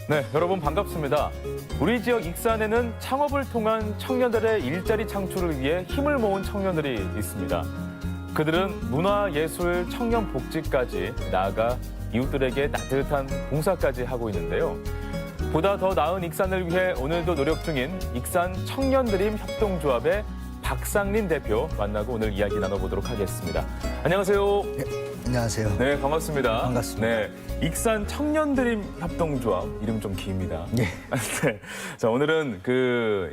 네, 여러분 반갑습니다. 우리 지역 익산에는 창업을 통한 청년들의 일자리 창출을 위해 힘을 모은 청년들이 있습니다. 그들은 문화, 예술, 청년 복지까지 나아가 이웃들에게 따뜻한 봉사까지 하고 있는데요. 보다 더 나은 익산을 위해 오늘도 노력 중인 익산 청년드림 협동조합의 박상린 대표 만나고 오늘 이야기 나눠보도록 하겠습니다. 안녕하세요. 네, 안녕하세요. 네, 반갑습니다. 반갑습니다. 네, 익산 청년드림 협동조합 이름 좀 깁니다. 네. 네. 자, 오늘은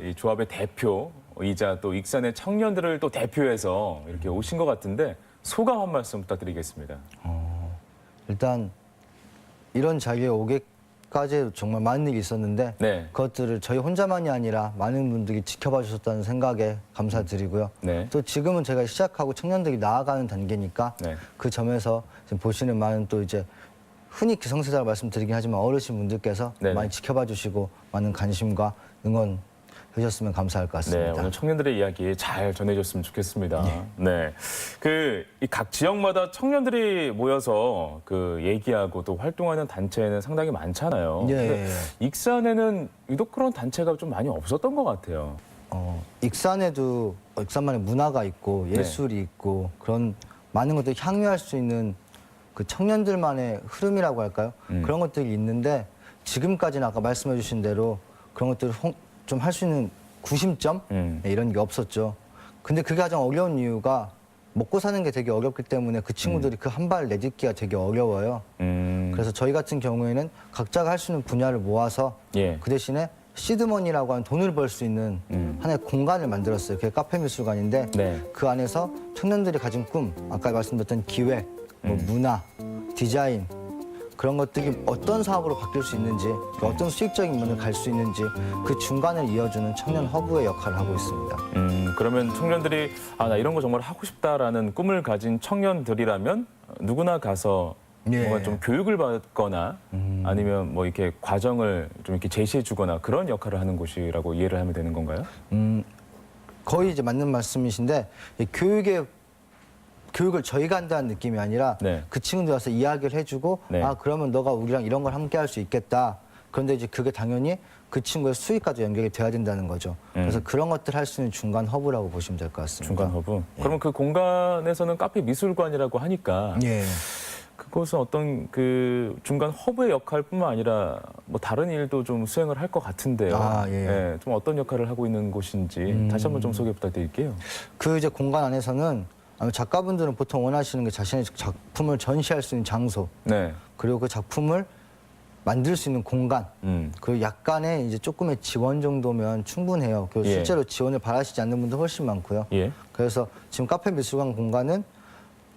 이 조합의 대표이자 또 익산의 청년들을 또 대표해서 이렇게 오신 것 같은데 소감 한 말씀 부탁드리겠습니다. 일단 이런 자리에 오기까지 정말 많은 일이 있었는데 네. 그것들을 저희 혼자만이 아니라 많은 분들이 지켜봐 주셨다는 생각에 감사드리고요. 네. 또 지금은 제가 시작하고 청년들이 나아가는 단계니까 네. 그 점에서 지금 보시는 많은 또 이제 흔히 기성세대라고 말씀드리긴 하지만 어르신분들께서 네네. 많이 지켜봐 주시고 많은 관심과 응원 해주셨으면 감사할 것 네, 같습니다. 오늘 청년들의 이야기 잘 전해줬으면 좋겠습니다. 네. 이 각 지역마다 청년들이 모여서 얘기하고 또 활동하는 단체는 상당히 많잖아요. 예. 근데 익산에는 유독 그런 단체가 좀 많이 없었던 것 같아요. 익산에도 익산만의 문화가 있고 예술이 있고 그런 많은 것들을 향유할 수 있는 그 청년들만의 흐름이라고 할까요? 그런 것들이 있는데 지금까지는 아까 말씀해 주신 대로 그런 것들을 좀 할 수 있는 구심점 네, 이런 게 없었죠. 근데 그게 가장 어려운 이유가 먹고 사는 게 되게 어렵기 때문에 그 친구들이 그 한 발 내딛기가 되게 어려워요. 그래서 저희 같은 경우에는 각자가 할 수 있는 분야를 모아서 예. 그 대신에 시드머니라고 하는 돈을 벌 수 있는 하나의 공간을 만들었어요. 그게 카페 미술관인데 네. 그 안에서 청년들이 가진 꿈, 아까 말씀드렸던 기획, 뭐 문화, 디자인 그런 것들이 어떤 사업으로 바뀔 수 있는지 어떤 수익적인 면을 갈 수 있는지 그 중간을 이어주는 청년 허브의 역할을 하고 있습니다. 그러면 청년들이 나 이런 거 정말 하고 싶다라는 꿈을 가진 청년들이라면 누구나 가서 예. 뭔가 좀 교육을 받거나 아니면 뭐 이렇게 과정을 좀 이렇게 제시해 주거나 그런 역할을 하는 곳이라고 이해를 하면 되는 건가요? 거의 이제 맞는 말씀이신데 이 교육을 저희가 한다는 느낌이 아니라 네. 그 친구들 와서 이야기를 해주고 네. 그러면 너가 우리랑 이런 걸 함께 할 수 있겠다. 그런데 이제 그게 당연히 그 친구의 수익과도 연결이 돼야 된다는 거죠. 그래서 그런 것들 할 수 있는 중간 허브라고 보시면 될 것 같습니다. 중간 허브. 그러면 그 공간에서는 카페 미술관이라고 하니까 예. 그것은 어떤 그 중간 허브의 역할뿐만 아니라 뭐 다른 일도 좀 수행을 할 것 같은데요. 예. 좀 어떤 역할을 하고 있는 곳인지 다시 한번 좀 소개 부탁드릴게요. 그 이제 공간 안에서는 아마 작가분들은 보통 원하시는 게 자신의 작품을 전시할 수 있는 장소, 네. 그리고 그 작품을 만들 수 있는 공간, 그리고 약간의 이제 조금의 지원 정도면 충분해요. 그리고 예. 실제로 지원을 바라시지 않는 분들 훨씬 많고요. 예. 그래서 지금 카페 미술관 공간은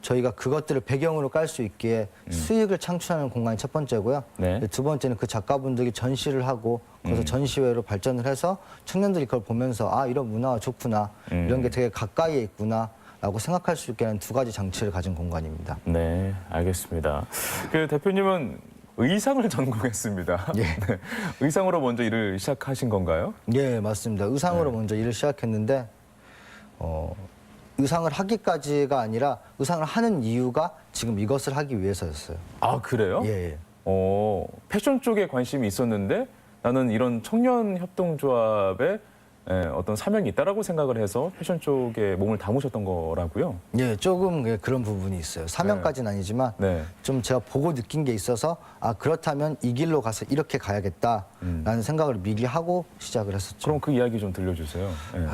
저희가 그것들을 배경으로 깔 수 있기에 수익을 창출하는 공간이 첫 번째고요. 네. 두 번째는 그 작가분들이 전시를 하고 그래서 전시회로 발전을 해서 청년들이 그걸 보면서 이런 문화가 좋구나, 이런 게 되게 가까이에 있구나 라고 생각할 수 있게 하는 두 가지 장치를 가진 공간입니다. 네, 알겠습니다. 그 대표님은 의상을 전공했습니다. 예. 네. 의상으로 먼저 일을 시작하신 건가요? 예, 맞습니다. 의상으로 먼저 일을 시작했는데 의상을 하기까지가 아니라 의상을 하는 이유가 지금 이것을 하기 위해서였어요. 아, 그래요? 예. 패션 쪽에 관심이 있었는데 나는 이런 청년 협동조합에 어떤 사명이 있다라고 생각을 해서 패션 쪽에 몸을 담으셨던 거라고요? 예, 조금 그런 부분이 있어요. 사명까지는 아니지만 네. 좀 제가 보고 느낀 게 있어서 그렇다면 이 길로 가서 이렇게 가야겠다라는 생각을 미리 하고 시작을 했었죠. 그럼 그 이야기 좀 들려주세요. 네.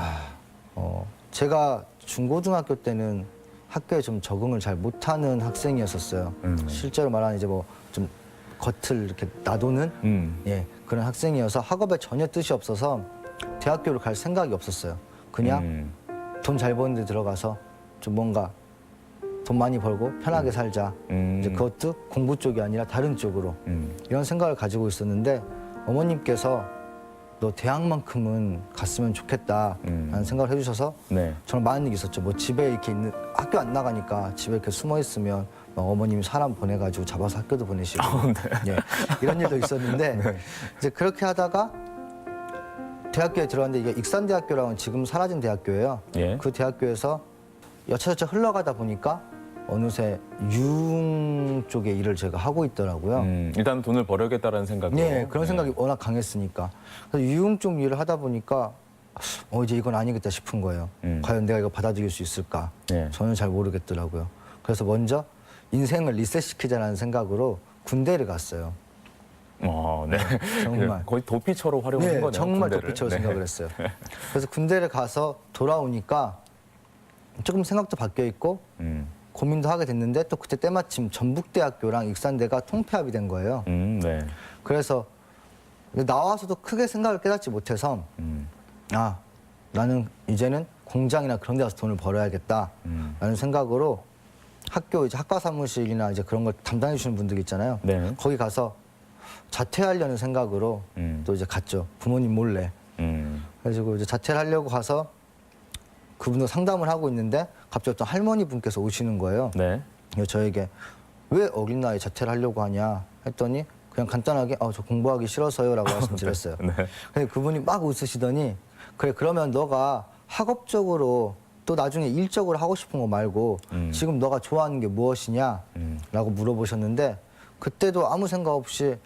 제가 중고등학교 때는 학교에 좀 적응을 잘 못하는 학생이었었어요. 실제로 말하는 이제 뭐 좀 겉을 이렇게 놔두는 예, 그런 학생이어서 학업에 전혀 뜻이 없어서 대학교를 갈 생각이 없었어요. 그냥 돈 잘 버는 데 들어가서 좀 뭔가 돈 많이 벌고 편하게 살자. 이제 그것도 공부 쪽이 아니라 다른 쪽으로 이런 생각을 가지고 있었는데 어머님께서 너 대학만큼은 갔으면 좋겠다라는 생각을 해주셔서 네. 저는 많은 일이 있었죠. 뭐 집에 이렇게 있는 학교 안 나가니까 집에 이렇게 숨어 있으면 막 어머님이 사람 보내가지고 잡아서 학교도 보내시고 예, 이런 일도 있었는데 이제 그렇게 하다가 대학교에 들어갔는데 이게 익산대학교라고는 지금 사라진 대학교예요. 예. 그 대학교에서 여차저차 흘러가다 보니까 어느새 유흥 쪽의 일을 제가 하고 있더라고요. 일단 돈을 벌어야겠다라는 생각으로. 네, 그런 생각이 워낙 강했으니까. 그래서 유흥 쪽 일을 하다 보니까 이제 이건 아니겠다 싶은 거예요. 과연 내가 이거 받아들일 수 있을까? 네. 저는 잘 모르겠더라고요. 그래서 먼저 인생을 리셋시키자라는 생각으로 군대를 갔어요. 네. 정말. 거의 도피처로 활용한 네, 거네요. 정말 군대를. 도피처로 네. 생각을 했어요. 그래서 군대를 가서 돌아오니까 조금 생각도 바뀌어 있고 고민도 하게 됐는데 또 그때 때마침 전북대학교랑 익산대가 통폐합이 된 거예요. 네. 그래서 나와서도 크게 생각을 깨닫지 못해서 나는 이제는 공장이나 그런 데 가서 돈을 벌어야겠다라는 생각으로 학교 이제 학과 사무실이나 이제 그런 걸 담당해 주시는 분들 있잖아요. 네. 거기 가서 자퇴하려는 생각으로 또 이제 갔죠. 부모님 몰래. 그래가지고 이제 자퇴를 하려고 가서 그분도 상담을 하고 있는데 갑자기 어떤 할머니 분께서 오시는 거예요. 네. 그래서 저에게 왜 어린 나이에 자퇴를 하려고 하냐 했더니 그냥 간단하게 저 공부하기 싫어서요라고 말씀드렸어요. 네. 근데 그분이 막 웃으시더니 그래 그러면 너가 학업적으로 또 나중에 일적으로 하고 싶은 거 말고 지금 너가 좋아하는 게 무엇이냐라고 물어보셨는데 그때도 아무 생각 없이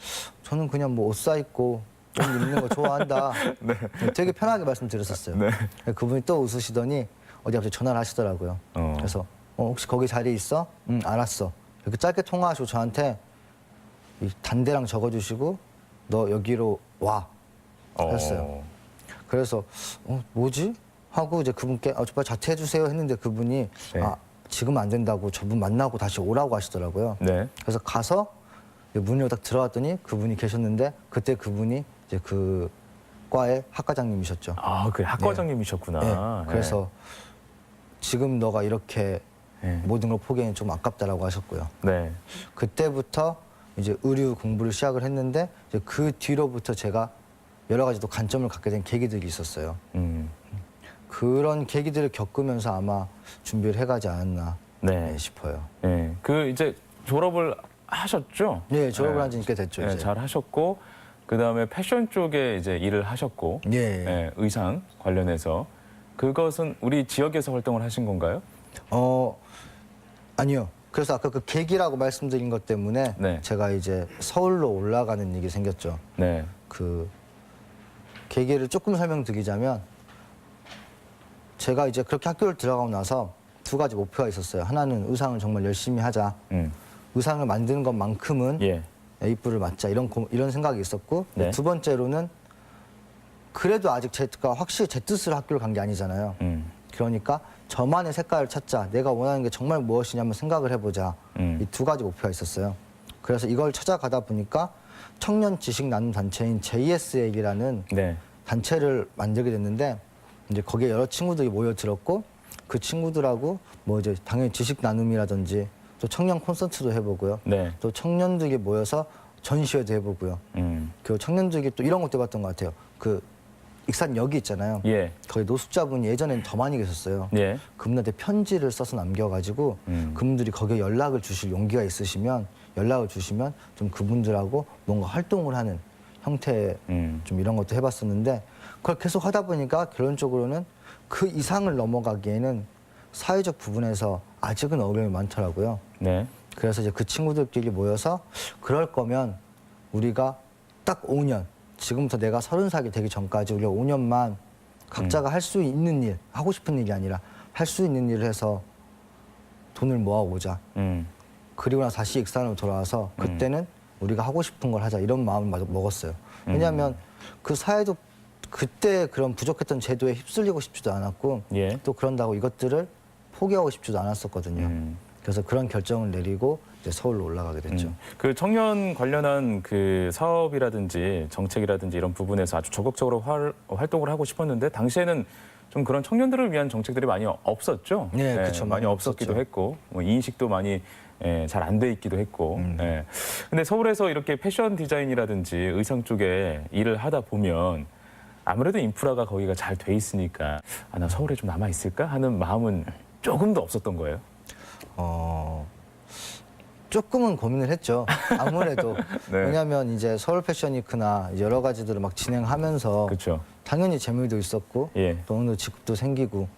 저는 그냥 뭐 옷 사입고 옷 입는 거 좋아한다. 네. 되게 편하게 말씀드렸었어요. 네. 그분이 또 웃으시더니 어디 갑자기 전화를 하시더라고요. 그래서 혹시 거기 자리에 있어? 응, 알았어. 이렇게 짧게 통화하시고 저한테 이 단대랑 적어주시고 너 여기로 와 했어요. 그래서 뭐지? 하고 이제 그분께 저 자퇴해 주세요 했는데 그분이 네. 지금 안 된다고 저분 만나고 다시 오라고 하시더라고요. 네. 그래서 가서 문을 딱 들어갔더니 그분이 계셨는데 그때 그분이 이제 그 과의 학과장님이셨죠. 그 학과장님이셨구나. 네. 그래서 지금 너가 이렇게 네. 모든 걸 포기하면 좀 아깝다라고 하셨고요. 네. 그때부터 이제 의류 공부를 시작을 했는데 이제 그 뒤로부터 제가 여러 가지 또 관점을 갖게 된 계기들이 있었어요. 그런 계기들을 겪으면서 아마 준비를 해가지 않았나 네. 싶어요. 네. 그 이제 졸업을 하셨죠? 네, 졸업을 한 지 꽤 됐죠. 네, 이제. 잘 하셨고 그다음에 패션 쪽에 이제 일을 하셨고 예. 네, 의상 관련해서 그것은 우리 지역에서 활동을 하신 건가요? 아니요. 그래서 아까 그 계기라고 말씀드린 것 때문에 네. 제가 이제 서울로 올라가는 일이 생겼죠. 네. 그 계기를 조금 설명드리자면 제가 이제 그렇게 학교를 들어가고 나서 두 가지 목표가 있었어요. 하나는 의상을 정말 열심히 하자. 의상을 만드는 것만큼은 예. A뿔을 맞자 이런 생각이 있었고 네. 두 번째로는 그래도 아직 제가 확실히 제 뜻으로 학교를 간 게 아니잖아요. 그러니까 저만의 색깔을 찾자. 내가 원하는 게 정말 무엇이냐 한번 생각을 해보자. 이 두 가지 목표가 있었어요. 그래서 이걸 찾아가다 보니까 청년 지식 나눔 단체인 JSA이라는 네. 단체를 만들게 됐는데 이제 거기에 여러 친구들이 모여들었고 그 친구들하고 뭐 이제 당연히 지식 나눔이라든지 또 청년 콘서트도 해보고요. 네. 또 청년들이 모여서 전시회도 해보고요. 그 청년들이 또 이런 것도 해봤던 것 같아요. 그 익산역이 있잖아요. 예. 거기 노숙자분이 예전에는 더 많이 계셨어요. 예. 그분한테 편지를 써서 남겨가지고 그분들이 거기에 연락을 주실 용기가 있으시면 연락을 주시면 좀 그분들하고 뭔가 활동을 하는 형태의 좀 이런 것도 해봤었는데 그걸 계속 하다 보니까 결론적으로는 그 이상을 넘어가기에는 사회적 부분에서 아직은 어려움이 많더라고요. 네. 그래서 이제 그 친구들끼리 모여서 그럴 거면 우리가 딱 5년, 지금부터 내가 30살이 되기 전까지 우리가 5년만 각자가 할 수 있는 일, 하고 싶은 일이 아니라 할 수 있는 일을 해서 돈을 모아오자. 그리고 나서 다시 익산으로 돌아와서 그때는 우리가 하고 싶은 걸 하자 이런 마음을 먹었어요. 왜냐하면 그 사회도 그때 그런 부족했던 제도에 휩쓸리고 싶지도 않았고 예. 또 그런다고 이것들을 포기하고 싶지도 않았었거든요. 그래서 그런 결정을 내리고 이제 서울로 올라가게 됐죠. 그 청년 관련한 그 사업이라든지 정책이라든지 이런 부분에서 아주 적극적으로 활동을 하고 싶었는데 당시에는 좀 그런 청년들을 위한 정책들이 많이 없었죠. 네, 그렇죠. 많이 없었기도 없었죠. 했고 뭐 인식도 많이 잘 안 돼 있기도 했고. 근데 서울에서 이렇게 패션 디자인이라든지 의상 쪽에 일을 하다 보면 아무래도 인프라가 거기가 잘 돼 있으니까 나 서울에 좀 남아 있을까 하는 마음은 조금도 없었던 거예요. 조금은 고민을 했죠. 아무래도 네. 왜냐하면 이제 서울 패션위크나 여러 가지들을 막 진행하면서 그렇죠. 당연히 재미도 있었고 예. 또 어느 정도 직급도 생기고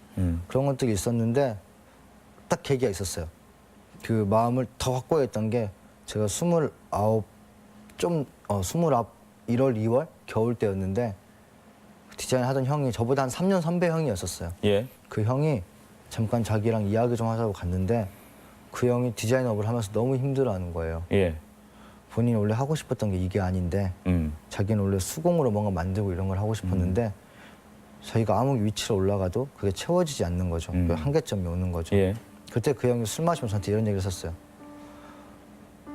그런 것들이 있었는데 딱 계기가 있었어요. 그 마음을 더 확고했던 게 제가 29, 1월, 2월 겨울 때였는데 디자인 하던 형이 저보다 한 3년 선배 형이었었어요. 예. 그 형이 잠깐 자기랑 이야기 좀 하자고 갔는데 그 형이 디자인업을 하면서 너무 힘들어하는 거예요. 예. 본인이 원래 하고 싶었던 게 이게 아닌데 자기는 원래 수공으로 뭔가 만들고 이런 걸 하고 싶었는데 자기가 아무 위치로 올라가도 그게 채워지지 않는 거죠. 그 한계점이 오는 거죠. 예. 그때 그 형이 술 마시면서 저한테 이런 얘기를 했었어요.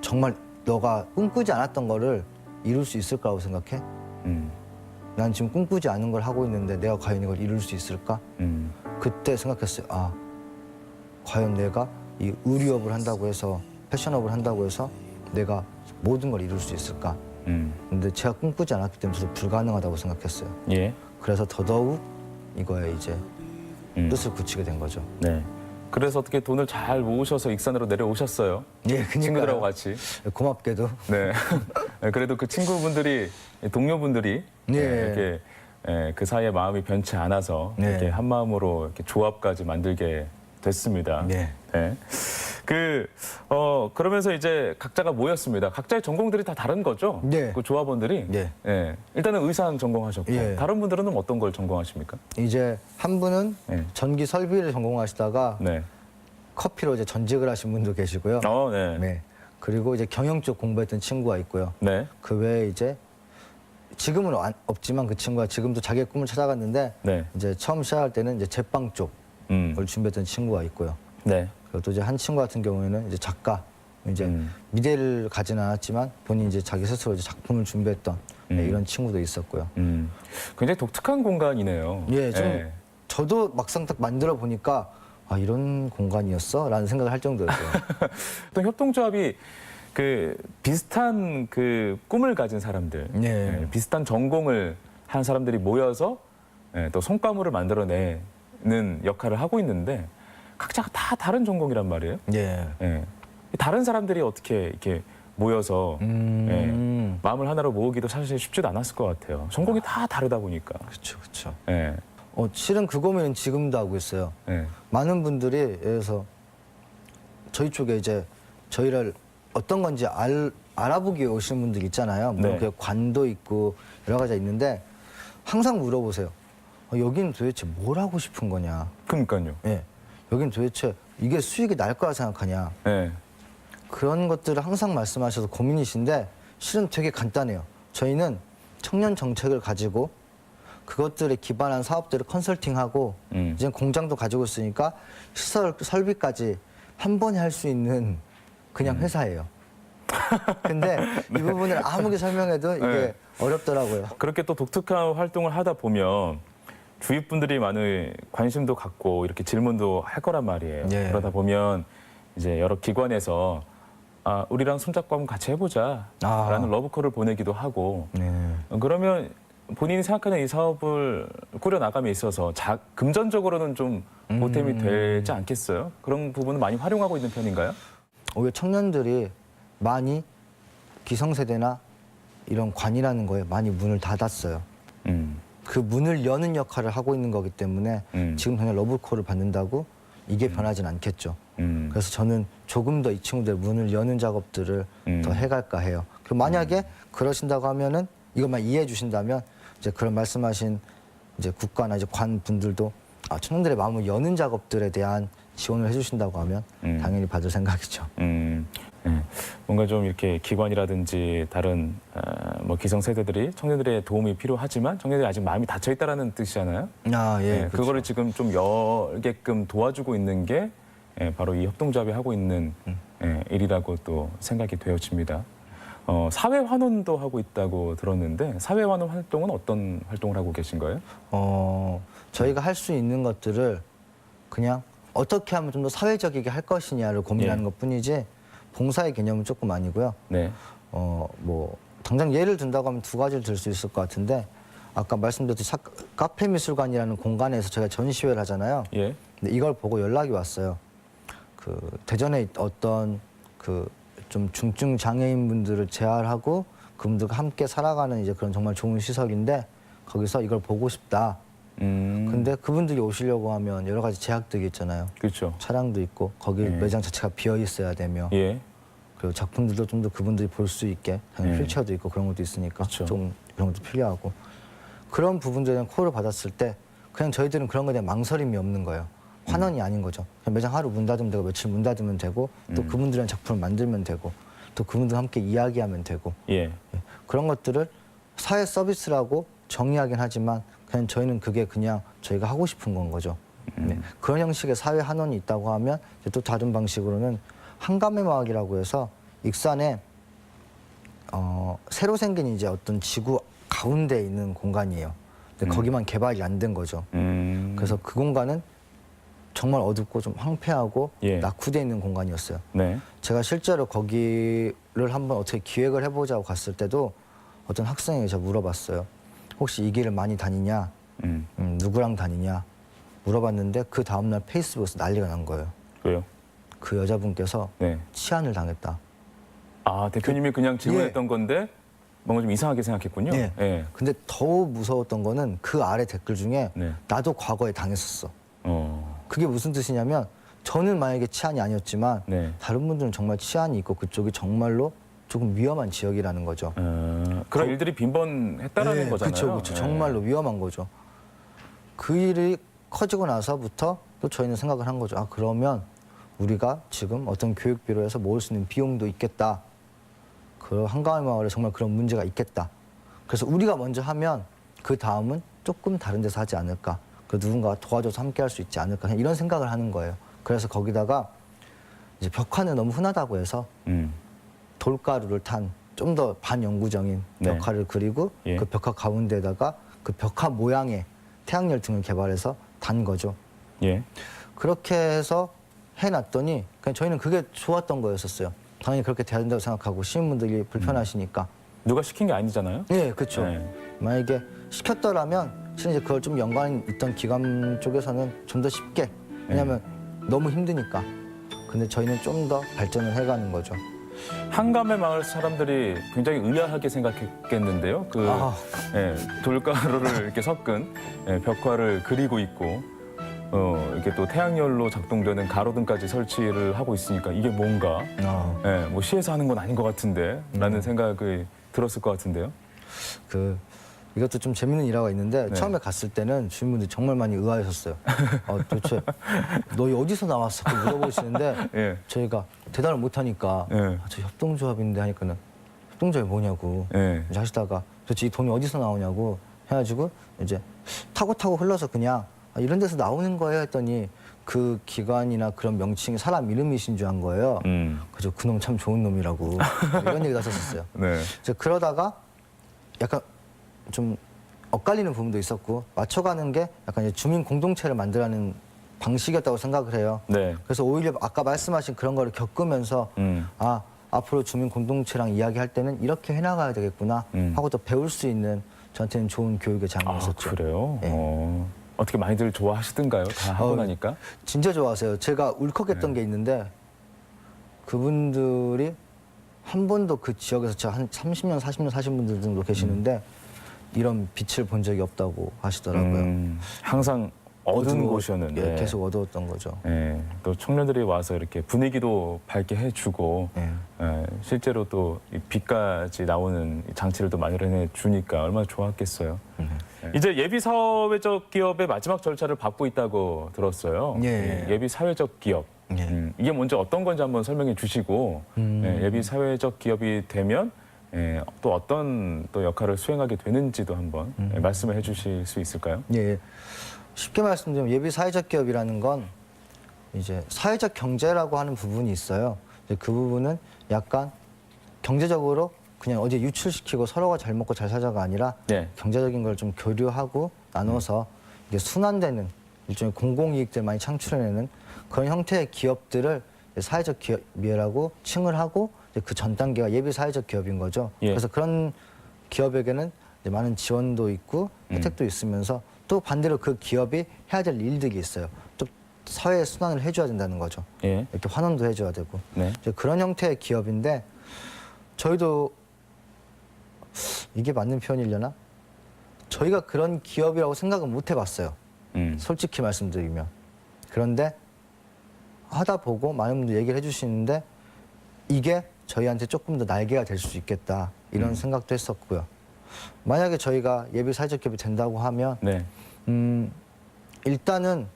정말 너가 꿈꾸지 않았던 거를 이룰 수 있을 거라고 생각해? 난 지금 꿈꾸지 않은 걸 하고 있는데 내가 과연 이걸 이룰 수 있을까? 그때 생각했어요. 아, 과연 내가 이 의류업을 한다고 해서 패션업을 한다고 해서 내가 모든 걸 이룰 수 있을까? 근데 제가 꿈꾸지 않았기 때문에 저도 불가능하다고 생각했어요. 예. 그래서 더더욱 이거에 이제 뜻을 굳히게 된 거죠. 네. 그래서 어떻게 돈을 잘 모으셔서 익산으로 내려오셨어요. 예, 그러니까요. 친구들하고 같이. 고맙게도. 네. 그래도 그 친구분들이, 동료분들이 예. 이렇게 그 사이에 마음이 변치 않아서 네. 이렇게 한 마음으로 이렇게 조합까지 만들게 됐습니다. 네. 네. 그러면서 이제 각자가 모였습니다. 각자의 전공들이 다 다른 거죠? 네. 그 조합원들이? 네. 일단은 의상 전공하셨고, 예. 다른 분들은 어떤 걸 전공하십니까? 이제 한 분은 네. 전기 설비를 전공하시다가 네. 커피로 이제 전직을 하신 분도 계시고요. 네. 네. 그리고 이제 경영 쪽 공부했던 친구가 있고요. 네. 그 외에 이제 지금은 없지만 그 친구가 지금도 자기의 꿈을 찾아갔는데 네. 이제 처음 시작할 때는 이제 제빵 쪽을 준비했던 친구가 있고요. 네. 그리고 또 이제 한 친구 같은 경우에는 이제 작가, 이제 미대를 가지는 않았지만 본인이 이제 자기 스스로 이제 작품을 준비했던 네, 이런 친구도 있었고요. 굉장히 독특한 공간이네요. 예, 좀 저도 막상 딱 만들어 보니까 아, 이런 공간이었어? 라는 생각을 할 정도였어요. 또 협동조합이 그 비슷한 그 꿈을 가진 사람들, 네. 비슷한 전공을 한 사람들이 모여서 또 성과물을 만들어내는 역할을 하고 있는데 각자가 다 다른 전공이란 말이에요. 예. 다른 사람들이 어떻게 이렇게 모여서 마음을 하나로 모으기도 사실 쉽지도 않았을 것 같아요. 전공이 다 다르다 보니까. 그렇죠, 그렇죠. 예. 실은 그 고민은 지금도 하고 있어요. 예. 많은 분들이 예를 들어서 저희 쪽에 이제 저희를 어떤 건지 알아보기 위해 오시는 분들 있잖아요. 물론 네. 그 관도 있고 여러 가지가 있는데 항상 물어보세요. 여기는 도대체 뭘 하고 싶은 거냐? 그러니까요. 예. 여기는 도대체 이게 수익이 날 거라 생각하냐? 예. 그런 것들을 항상 말씀하셔서 고민이신데 실은 되게 간단해요. 저희는 청년 정책을 가지고 그것들에 기반한 사업들을 컨설팅하고 이제 공장도 가지고 있으니까 시설 설비까지 한 번에 할 수 있는 그냥 회사예요. 근데 이 부분을 아무리 설명해도 이게 네. 어렵더라고요. 그렇게 또 독특한 활동을 하다 보면 주위 분들이 많은 관심도 갖고 이렇게 질문도 할 거란 말이에요. 예. 그러다 보면 이제 여러 기관에서 우리랑 손잡고 한번 같이 해보자라는 러브콜을 보내기도 하고 네. 그러면 본인이 생각하는 이 사업을 꾸려 나감에 있어서 금전적으로는 좀 보탬이 되지 않겠어요? 그런 부분은 많이 활용하고 있는 편인가요? 오히려 청년들이 많이 기성세대나 이런 관이라는 거에 많이 문을 닫았어요. 그 문을 여는 역할을 하고 있는 거기 때문에 지금 그냥 러브콜을 받는다고 이게 변하진 않겠죠. 그래서 저는 조금 더 이 친구들 문을 여는 작업들을 더 해갈까 해요. 그리고 만약에 그러신다고 하면은 이것만 이해해 주신다면 이제 그런 말씀하신 이제 국가나 이제 관 분들도 청년들의 마음을 여는 작업들에 대한 지원을 해주신다고 하면 당연히 받을 생각이죠. 뭔가 좀 이렇게 기관이라든지 다른 뭐 기성 세대들이 청년들의 도움이 필요하지만 청년들이 아직 마음이 닫혀 있다라는 뜻이잖아요. 예, 그렇죠. 그거를 지금 좀 열게끔 도와주고 있는 게 바로 이 협동조합이 하고 있는 일이라고 또 생각이 되어집니다. 사회 환원도 하고 있다고 들었는데 사회 환원 활동은 어떤 활동을 하고 계신 거예요? 저희가 할 수 있는 것들을 그냥 어떻게 하면 좀 더 사회적이게 할 것이냐를 고민하는 것뿐이지 봉사의 개념은 조금 아니고요. 네. 뭐 당장 예를 든다고 하면 두 가지를 들 수 있을 것 같은데 아까 말씀드렸듯이 카페 미술관이라는 공간에서 저희가 전시회를 하잖아요. 예. 근데 이걸 보고 연락이 왔어요. 그 대전에 어떤 그 좀 중증 장애인 분들을 재활하고 그분들과 함께 살아가는 이제 그런 정말 좋은 시설인데 거기서 이걸 보고 싶다. 근데 그분들이 오시려고 하면 여러 가지 제약들이 있잖아요. 그렇죠. 차량도 있고 거기 예. 매장 자체가 비어 있어야 되며 예. 그리고 작품들도 좀 더 그분들이 볼 수 있게 당연히 예. 휠체어도 있고 그런 것도 있으니까 그쵸. 좀 그런 것도 필요하고 그런 부분들에 대한 콜을 받았을 때 그냥 저희들은 그런 거에 대한 망설임이 없는 거예요. 환원이 아닌 거죠. 그냥 매장 하루 문 닫으면 되고 며칠 문 닫으면 되고 또 그분들이랑 작품을 만들면 되고 또 그분들과 함께 이야기하면 되고 예. 예, 그런 것들을 사회 서비스라고 정의하긴 하지만 그냥 저희는 그게 그냥 저희가 하고 싶은 건 거죠. 네. 그런 형식의 사회 한원이 있다고 하면 이제 또 다른 방식으로는 한감의 마을이라고 해서 익산에 새로 생긴 이제 어떤 지구 가운데에 있는 공간이에요. 근데 거기만 개발이 안 된 거죠. 그래서 그 공간은 정말 어둡고 좀 황폐하고 예. 낙후되어 있는 공간이었어요. 네. 제가 실제로 거기를 한번 어떻게 기획을 해보자고 갔을 때도 어떤 학생이 제가 물어봤어요. 혹시 이 길을 많이 다니냐? 누구랑 다니냐? 물어봤는데 그 다음날 페이스북에서 난리가 난 거예요. 왜요? 그 여자분께서 네. 치안을 당했다. 아, 대표님이 그냥 질문했던 건데 뭔가 좀 이상하게 생각했군요. 예. 예. 근데 더 무서웠던 거는 그 아래 댓글 중에 네. 나도 과거에 당했었어. 어. 그게 무슨 뜻이냐면 저는 만약에 치안이 아니었지만 네. 다른 분들은 정말 치안이 있고 그쪽이 정말로 조금 위험한 지역이라는 거죠. 그런 일들이 빈번했다라는 거잖아요. 그렇죠. 정말로 위험한 거죠. 그 일이 커지고 나서부터 또 저희는 생각을 한 거죠. 아, 그러면 우리가 지금 어떤 교육비로 해서 모을 수 있는 비용도 있겠다. 그 한가위 마을에 정말 그런 문제가 있겠다. 그래서 우리가 먼저 하면 그 다음은 조금 다른 데서 하지 않을까. 그 누군가 도와줘서 함께 할 수 있지 않을까. 그냥 이런 생각을 하는 거예요. 그래서 거기다가 이제 벽화는 너무 흔하다고 해서 돌가루를 탄 좀 더 반영구적인 네. 벽화를 그리고 예. 그 벽화 가운데다가 그 벽화 모양의 태양열 등을 개발해서 단 거죠. 예. 그렇게 해서 해놨더니 그냥 저희는 그게 좋았던 거였었어요. 당연히 그렇게 돼야 된다고 생각하고 시민분들이 불편하시니까. 누가 시킨 게 아니잖아요. 예, 그렇죠. 네. 만약에 시켰더라면 실은 이제 그걸 좀 연관 있던 기관 쪽에서는 좀 더 쉽게 왜냐하면 너무 힘드니까. 근데 저희는 좀 더 발전을 해가는 거죠. 한감의 마을 사람들이 굉장히 의아하게 생각했겠는데요. 그 예, 돌가루를 이렇게 섞은 벽화를 그리고 있고 이렇게 또 태양열로 작동되는 가로등까지 설치를 하고 있으니까 이게 뭔가 뭐 시에서 하는 건 아닌 것 같은데라는 생각이 들었을 것 같은데요. 이것도 좀 재밌는 일화가 있는데 네. 처음에 갔을 때는 주민분들이 정말 많이 의아해하셨어요. 도대체 너 어디서 나왔어? 그 물어보시는데 예. 저희가 대답을 못하니까 예. 저 협동조합인데 하니까는 협동조합이 뭐냐고 예. 이제 하시다가 도대체 이 돈이 어디서 나오냐고 해가지고 이제 타고 흘러서 그냥 이런 데서 나오는 거예요 했더니 그 기관이나 그런 명칭이 사람 이름이신 줄 안 거예요. 그래서 그놈 참 좋은 놈이라고 이런 얘기도 하셨었어요. 네. 이제 그러다가 약간 좀 엇갈리는 부분도 있었고 맞춰가는 게 약간 이제 주민 공동체를 만들라는 방식이었다고 생각을 해요. 네. 그래서 오히려 아까 말씀하신 그런 거를 겪으면서 아 앞으로 주민 공동체랑 이야기할 때는 이렇게 해나가야 되겠구나 하고 또 배울 수 있는 저한테는 좋은 교육의 장이었었죠. 아, 그래요? 예. 어떻게 많이들 좋아하시던가요? 다 하고 나니까? 진짜 좋아하세요. 제가 울컥했던 게 있는데 그분들이 한 번도 그 지역에서 제가 한 30년, 40년 사신 분들 정도 계시는데 이런 빛을 본 적이 없다고 하시더라고요. 항상 어두운 곳이었는데 예, 계속 어두웠던 거죠. 예, 또 청년들이 와서 이렇게 분위기도 밝게 해주고 예. 실제로 또 이 빛까지 나오는 장치를 또 마련해 주니까 얼마나 좋았겠어요. 이제 예비 사회적 기업의 마지막 절차를 밟고 있다고 들었어요. 예. 예비 사회적 기업. 예. 이게 먼저 어떤 건지 한번 설명해 주시고 예비 사회적 기업이 되면 또 어떤 또 역할을 수행하게 되는지도 한번 말씀을 해주실 수 있을까요? 예. 쉽게 말씀드리면 예비 사회적 기업이라는 건 이제 사회적 경제라고 하는 부분이 있어요. 이제 그 부분은 약간 경제적으로 그냥 어디 유출시키고 서로가 잘 먹고 잘 살자가 아니라 네. 경제적인 걸 좀 교류하고 나눠서 이게 순환되는 일종의 공공이익들 많이 창출해내는 그런 형태의 기업들을 사회적 기업이라고 칭을 하고 그 전 단계가 예비 사회적 기업인 거죠. 예. 그래서 그런 기업에게는 이제 많은 지원도 있고 혜택도 있으면서 또 반대로 그 기업이 해야 될 일들이 있어요. 또 사회에 순환을 해줘야 된다는 거죠. 예. 이렇게 환원도 해줘야 되고. 네. 이제 그런 형태의 저희도 이게 맞는 표현이려나? 저희가 그런 기업이라고 생각은 못 해봤어요. 솔직히 말씀드리면. 그런데 하다 보고 많은 분들이 얘기를 해주시는데 이게 저희한테 조금 더 날개가 될 수 있겠다 이런 생각도 했었고요. 만약에 저희가 예비 사회적 기업이 된다고 하면 네. 일단은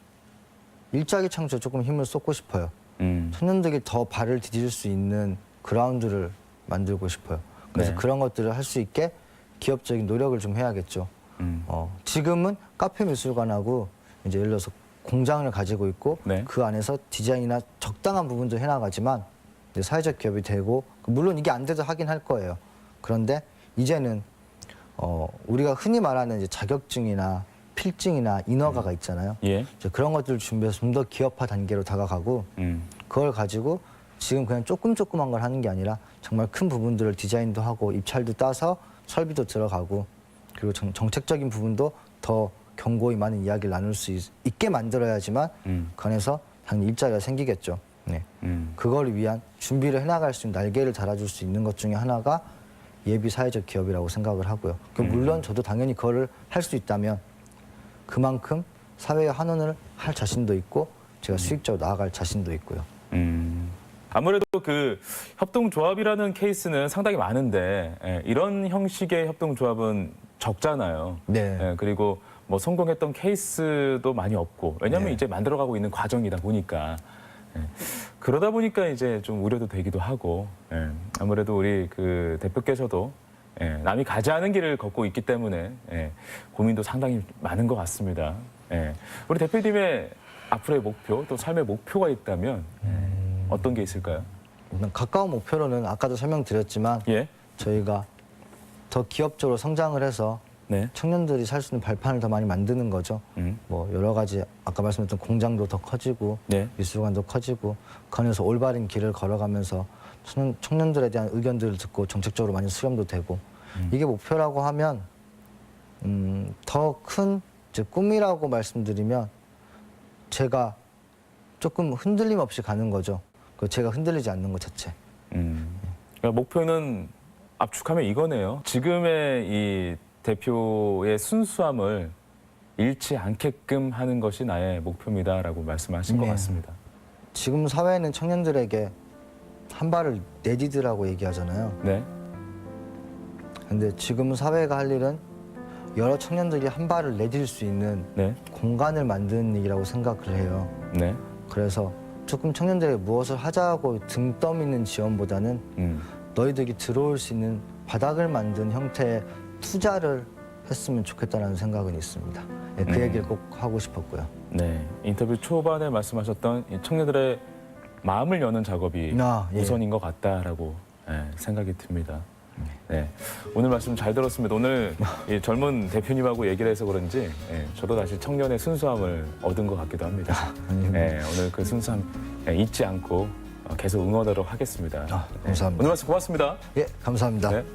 일자리 창출에 조금 힘을 쏟고 싶어요. 청년들이 더 발을 디딜 수 있는 그라운드를 만들고 싶어요. 그래서 네. 그런 것들을 할 수 있게 기업적인 노력을 좀 해야겠죠. 지금은 카페 미술관하고 이제 예를 들어서 공장을 가지고 있고 네. 그 안에서 디자인이나 적당한 부분도 해나가지만 이제 사회적 기업이 되고 물론 이게 안 돼도 하긴 할 거예요. 그런데 이제는 우리가 흔히 말하는 이제 자격증이나 필증이나 인허가가 있잖아요. 예. 이제 그런 것들을 준비해서 좀 더 기업화 단계로 다가가고 그걸 가지고 지금 그냥 조금한 걸 하는 게 아니라 정말 큰 부분들을 디자인도 하고 입찰도 따서 설비도 들어가고 그리고 정책적인 부분도 더 견고히 많은 이야기를 나눌 수 있게 만들어야지만 그 안에서 당연히 일자리가 생기겠죠. 네. 그걸 위한 준비를 해나갈 수 있는 날개를 달아줄 수 있는 것 중에 하나가 예비 사회적 기업이라고 생각을 하고요. 물론 저도 당연히 그거를 할 수 있다면 그만큼 사회의 환원을 할 자신도 있고 제가 수익적으로 나아갈 자신도 있고요. 아무래도 그 협동조합이라는 케이스는 상당히 많은데 이런 형식의 협동조합은 적잖아요. 네. 그리고 뭐 성공했던 케이스도 많이 없고 왜냐하면 네. 이제 만들어가고 있는 과정이다 보니까 그러다 보니까 이제 좀 우려도 되기도 하고 아무래도 우리 그 대표께서도 남이 가지 않은 길을 걷고 있기 때문에 고민도 상당히 많은 것 같습니다. 우리 대표님의 앞으로의 목표 또 삶의 목표가 있다면 어떤 게 있을까요? 일단 가까운 목표로는 아까도 설명드렸지만 예. 저희가 더 기업적으로 성장을 해서 네. 청년들이 살 수 있는 발판을 더 많이 만드는 거죠. 뭐 여러 가지 아까 말씀드렸던 공장도 더 커지고 네. 미술관도 커지고 그 안에서 올바른 길을 걸어가면서 청년들에 대한 의견들을 듣고 정책적으로 많이 수렴도 되고 이게 목표라고 하면 더 큰 꿈이라고 말씀드리면 제가 조금 흔들림 없이 가는 거죠. 제가 흔들리지 않는 것 자체. 그러니까 목표는 압축하면 이거네요. 지금의 이 대표의 순수함을 잃지 않게끔 하는 것이 나의 목표입니다라고 말씀하신 것 네. 같습니다. 지금 사회는 청년들에게 한 발을 내디디라고 얘기하잖아요. 네. 근데 지금 사회가 할 일은 여러 청년들이 한 발을 내딜 수 있는 네. 공간을 만드는 일이라고 생각을 해요. 네. 그래서 조금 청년들에게 무엇을 하자고 등 떠미는 지원보다는 너희들이 들어올 수 있는 바닥을 만든 형태의 투자를 했으면 좋겠다는 생각은 있습니다. 그 얘기를 꼭 하고 싶었고요. 네. 인터뷰 초반에 말씀하셨던 이 청년들의 마음을 여는 작업이 예. 우선인 것 같다라고 생각이 듭니다. 네. 오늘 말씀 잘 들었습니다. 오늘 이 젊은 대표님하고 얘기를 해서 그런지 저도 다시 청년의 순수함을 얻은 것 같기도 합니다. 오늘 그 순수함 잊지 않고 계속 응원하도록 하겠습니다. 감사합니다. 오늘 말씀 고맙습니다. 예, 감사합니다. 네.